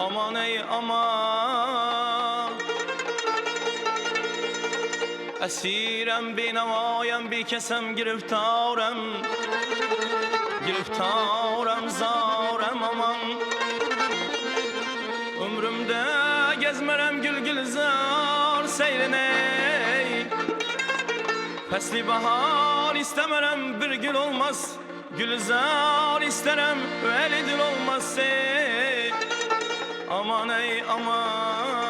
Aman ey aman. Esirem binavayem bir kesem giriftarem. Giriftarem zarem aman. Ömrümde gezmerem gül gülzar seyreney. Fesli bahar istemerem bir gül olmaz. Gülzar isterem veli dil olmaz ey. Aman ey aman.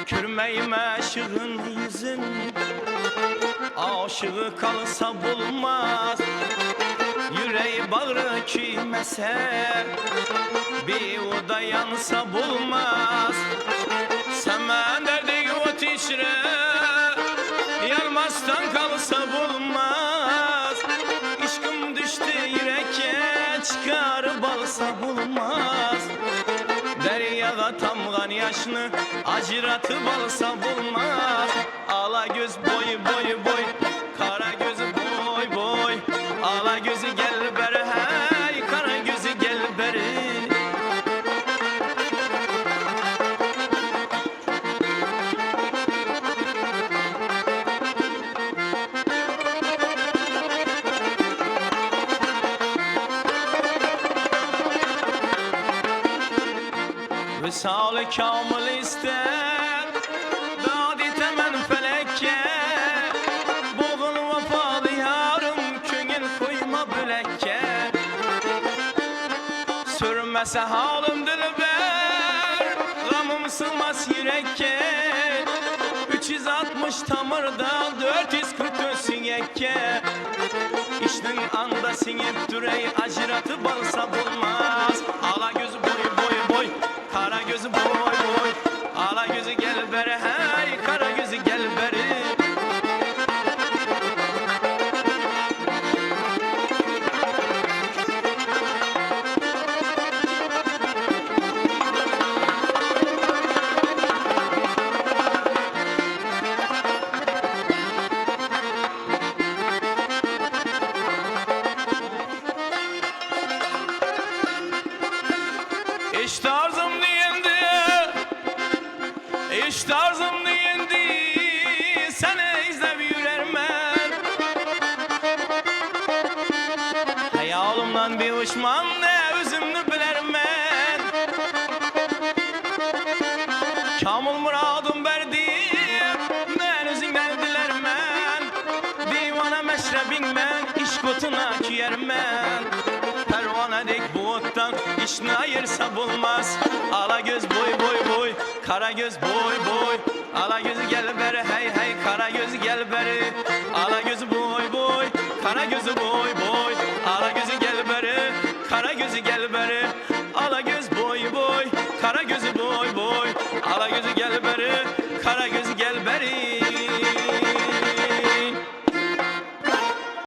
Kürmeyim aşığın yüzün, aşığı kalsa bulmaz. Yüreği bağrı küymese, bir oda yansa bulmaz. Semen derdi ot içre, yanmazdan kalsa bulmaz. İşkım düştü yüreğe, çıkar balsa bulmaz. Deryada tamgan yaşını acıratıp alsa bulmaz. Ala göz boy boy boy, kara gözü boy boy. Ala gözü gel beri hey, kara gözü gel beri. Visal-ı kamil ister, dadi temen felekke. Boğul vefalı yarım, köngül koyma bülekke. Sürmese halim dilber, gamım sığmaz yürekke. 360 tamırda 440 sinyekke. İştin anda sinip durey, acıratıp alsa bulmaz. Ala gözü boy boy boy, kara gözü boy boy. Ala gözü gel beri hey, kara gözü gel beri. İş tarzım diyendi, iş tarzım diyendi. Seni izlep yürermen. Hayalımdan bir uçmam ne özümnü bilermen. Kamil muradım verdi, ben özünden dilermen. Divana meşrebin ben, iş kutuna kiyermen. Pervanedek bu ottan işini ayırsa bulmaz. Ala göz boy boy boy, kara göz boy boy. Ala gözü gel beri hey hey, kara gözü gel beri. Ala gözü boy boy, kara gözü boy boy. Ala gözü gel beri, kara gözü gel beri.